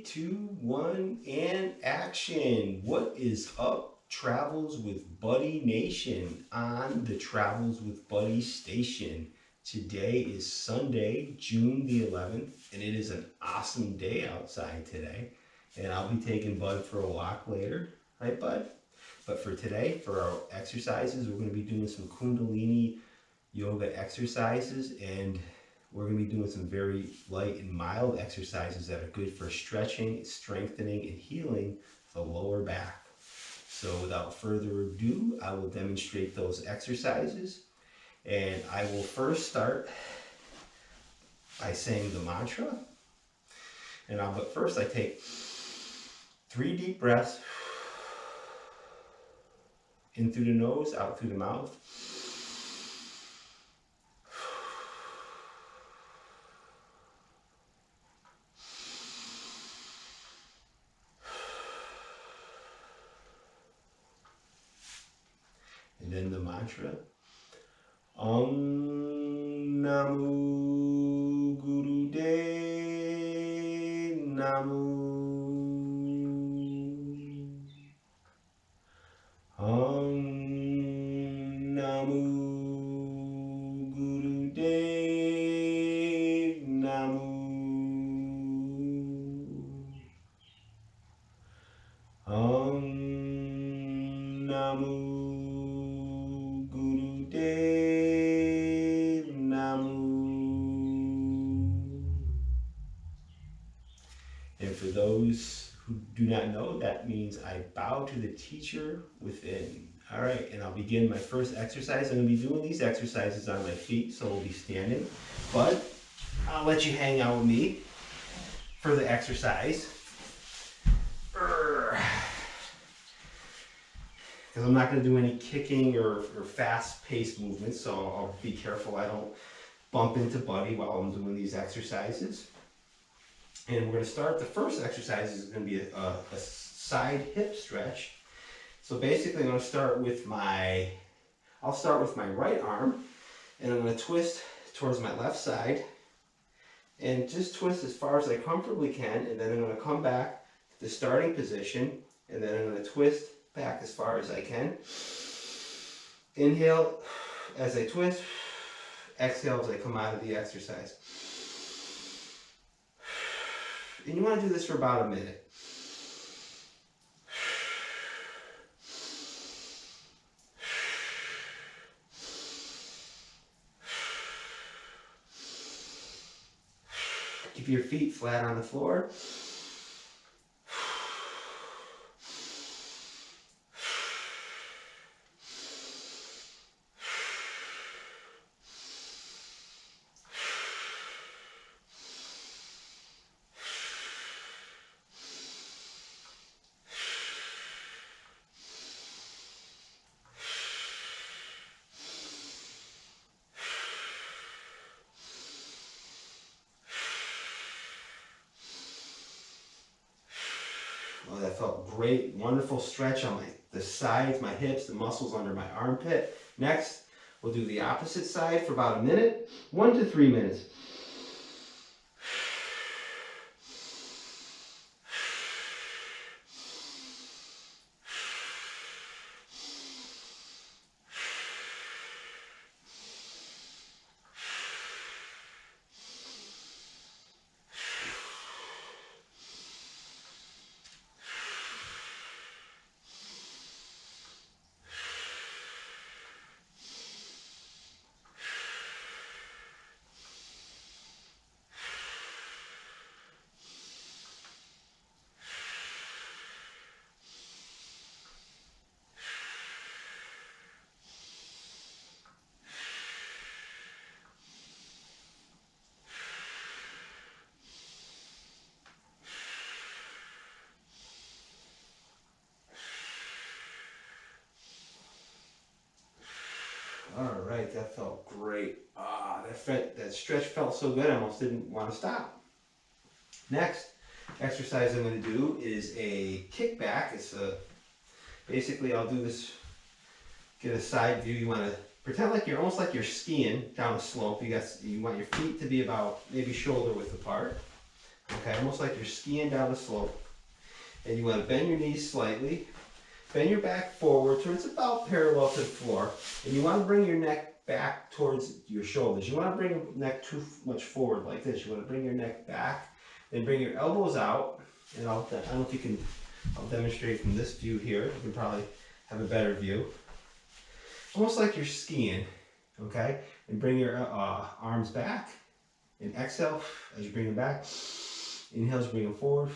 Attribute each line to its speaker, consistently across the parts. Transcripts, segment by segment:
Speaker 1: 2, 1, and action. What is up, Travels with Buddy Nation on the Travels with Buddy station? Today is Sunday, June the 11th, and it is an awesome day outside today. And I'll be taking Bud for a walk later. Right, Bud? But for today, for our exercises, we're going to be doing some kundalini yoga exercises, and we're going to be doing some very light and mild exercises that are good for stretching, strengthening, and healing the lower back. So without further ado, I will demonstrate those exercises. And I will first start by saying the mantra. But first I take 3 deep breaths in through the nose, out through the mouth. And then the mantra, Om Namu Guru De Namu. Om Namu Guru De Namu. Om Namu Guru De Namu. And for those who do not know, that means I bow to the teacher within. All right, and I'll begin my first exercise. I'm going to be doing these exercises on my feet, so we'll be standing. But I'll let you hang out with me for the exercise. Because I'm not going to do any kicking or fast-paced movements, so I'll be careful I don't bump into Buddy while I'm doing these exercises. And we're going to start, the first exercise is going to be a side hip stretch. So basically I'm going to start with I'll start with my right arm, and I'm going to twist towards my left side, and just twist as far as I comfortably can, and then I'm going to come back to the starting position, and then I'm going to twist back as far as I can. Inhale as I twist, exhale as I come out of the exercise. And you want to do this for about a minute. Keep your feet flat on the floor. Oh, that felt great. Wonderful stretch on the sides, my hips, the muscles under my armpit. Next, we'll do the opposite side for about a minute, 1 to 3 minutes. All right, that felt great. That stretch felt so good, I almost didn't want to stop. Next exercise I'm going to do is a kickback. Basically I'll do this, get a side view. You want to pretend like you're almost like you're skiing down a slope. You want your feet to be about maybe shoulder width apart. Okay, almost like you're skiing down the slope. And you want to bend your knees slightly. Bend your back forward towards about parallel to the floor. And you want to bring your neck back towards your shoulders. You want to bring your neck too much forward like this. You want to bring your neck back. Then bring your elbows out. And I don't know if you can, I'll demonstrate from this view here. You can probably have a better view. Almost like you're skiing, okay? And bring your arms back. And exhale as you bring them back. Inhale as you bring them forward.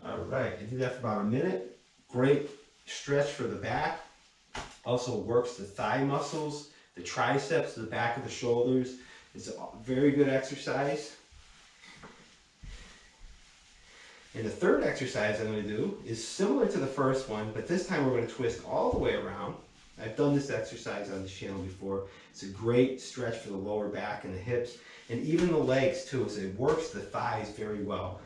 Speaker 1: All right, I do that for about a minute. Great stretch for the back. Also works the thigh muscles, the triceps, the back of the shoulders. It's a very good exercise. And the third exercise I'm going to do is similar to the first one, but this time we're going to twist all the way around. I've done this exercise on this channel before. It's a great stretch for the lower back and the hips, and even the legs too, so it works the thighs very well.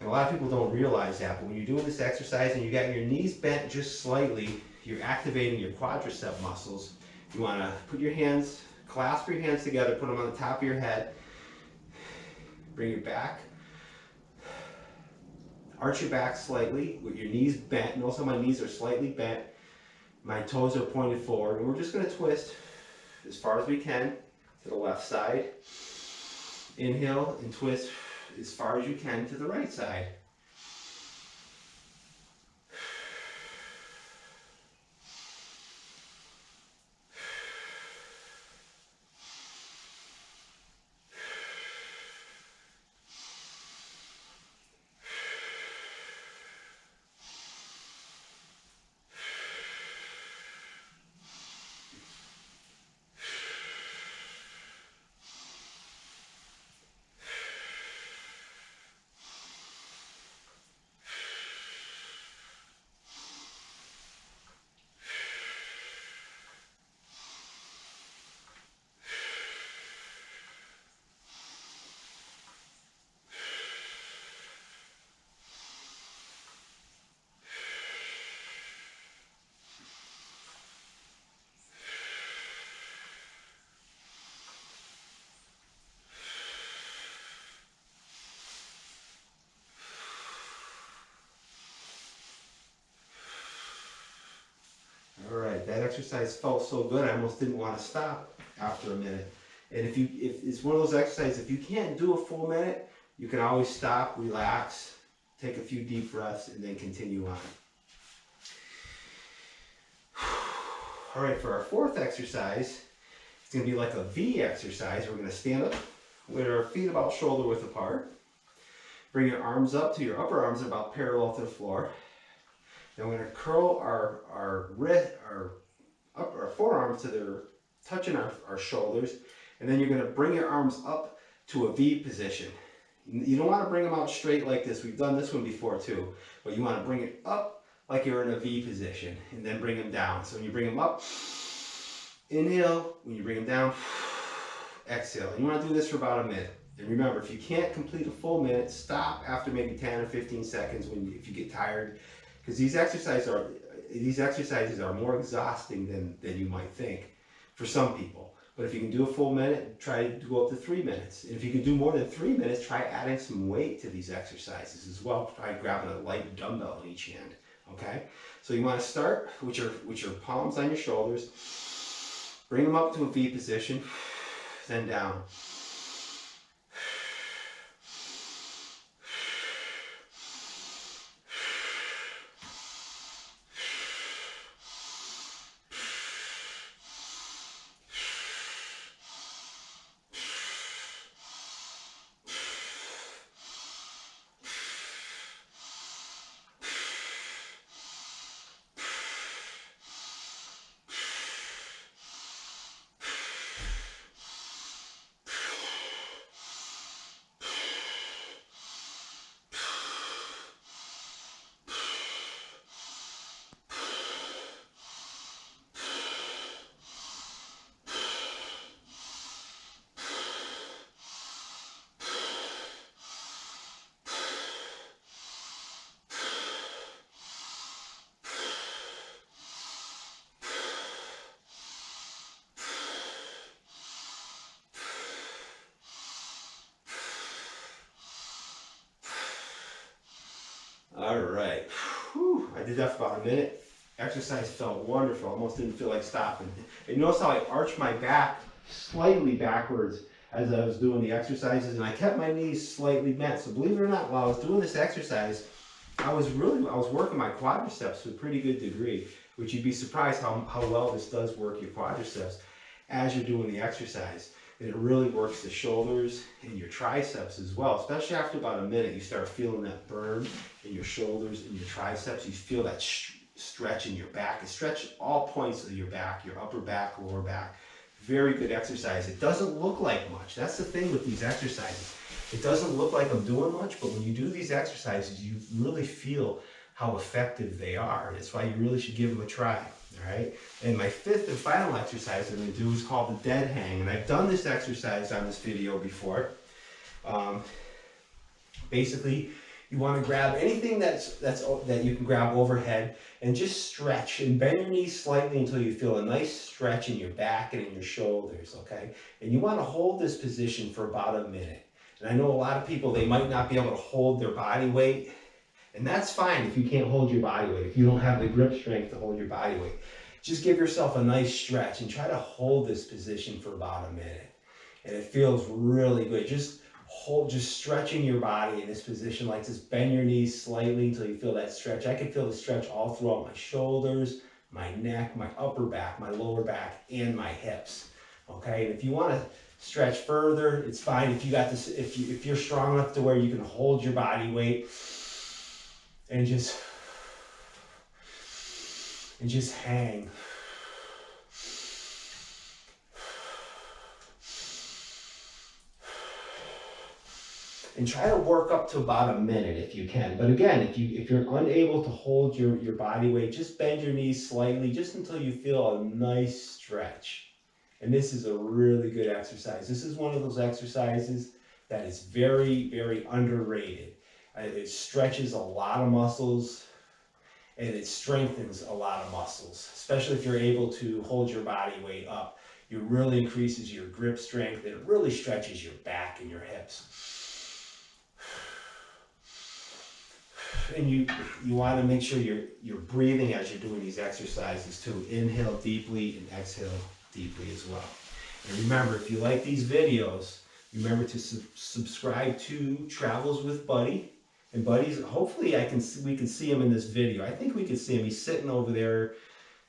Speaker 1: And a lot of people don't realize that, but when you're doing this exercise and you got your knees bent just slightly, you're activating your quadricep muscles. You want to put your hands, clasp your hands together, put them on the top of your head, bring your back, arch your back slightly with your knees bent. Notice how my knees are slightly bent. My toes are pointed forward, and we're just going to twist as far as we can to the left side. Inhale and twist as far as you can to the right side. All right, that exercise felt so good I almost didn't want to stop after a minute. And if it's one of those exercises, if you can't do a full minute, you can always stop, relax, take a few deep breaths, and then continue on. All right, for our fourth exercise, it's going to be like a V exercise. We're going to stand up with our feet about shoulder width apart. Bring your arms up to your upper arms about parallel to the floor. Then we're going to curl our forearms to their touching our shoulders, and then you're going to bring your arms up to a V position. You don't want to bring them out straight like this. We've done this one before too, but you want to bring it up like you're in a V position, and then bring them down. So when you bring them up, inhale. When you bring them down, exhale. And you want to do this for about a minute. And remember, if you can't complete a full minute, stop after maybe 10 or 15 seconds if you get tired, because these exercises are more exhausting than you might think for some people. But if you can do a full minute, try to go up to 3 minutes. And if you can do more than 3 minutes, try adding some weight to these exercises as well. Try grabbing a light dumbbell in each hand. Okay? So you want to start with your palms on your shoulders. Bring them up to a V position, then down. All right. Whew. I did that for about a minute. Exercise felt wonderful. Almost didn't feel like stopping. And notice how I arched my back slightly backwards as I was doing the exercises, and I kept my knees slightly bent. So believe it or not, while I was doing this exercise, I was working my quadriceps to a pretty good degree, which you'd be surprised how well this does work your quadriceps as you're doing the exercise. And it really works the shoulders and your triceps as well, especially after about a minute. You start feeling that burn in your shoulders and your triceps. You feel that stretch in your back. It stretches all points of your back, your upper back, lower back. Very good exercise. It doesn't look like much. That's the thing with these exercises. It doesn't look like I'm doing much, but when you do these exercises, you really feel how effective they are. That's why you really should give them a try. All right. And my fifth and final exercise I'm going to do is called the dead hang. And I've done this exercise on this video before. Basically, you want to grab anything that you can grab overhead and just stretch and bend your knees slightly until you feel a nice stretch in your back and in your shoulders, okay? And you want to hold this position for about a minute. And I know a lot of people, they might not be able to hold their body weight, and that's fine if you can't hold your body weight, if you don't have the grip strength to hold your body weight. Just give yourself a nice stretch and try to hold this position for about a minute. And it feels really good. Just stretching your body in this position like this. Bend your knees slightly until you feel that stretch. I can feel the stretch all throughout my shoulders, my neck, my upper back, my lower back, and my hips. Okay, and if you want to stretch further, it's fine. If you got this, if you're strong enough to where you can hold your body weight and just hang. And try to work up to about a minute if you can. But again, if you're unable to hold your body weight, just bend your knees slightly just until you feel a nice stretch. And this is a really good exercise. This is one of those exercises that is very, very underrated. It stretches a lot of muscles and it strengthens a lot of muscles, especially if you're able to hold your body weight up. It really increases your grip strength and it really stretches your back and your hips. And you want to make sure you're breathing as you're doing these exercises too. Inhale deeply and exhale deeply as well. And remember, if you like these videos, remember to subscribe to Travels with Buddy. And Buddy's, hopefully we can see him in this video. I think we can see him. He's sitting over there.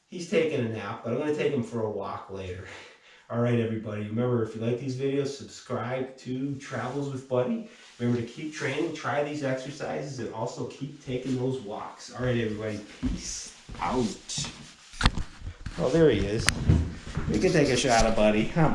Speaker 1: He's taking a nap, but I'm going to take him for a walk later. All right, everybody. Remember, if you like these videos, subscribe to Travels with Buddy. Remember to keep training, try these exercises, and also keep taking those walks. All right, everybody. Peace out. Oh, there he is. We can take a shot of Buddy. Huh, Buddy?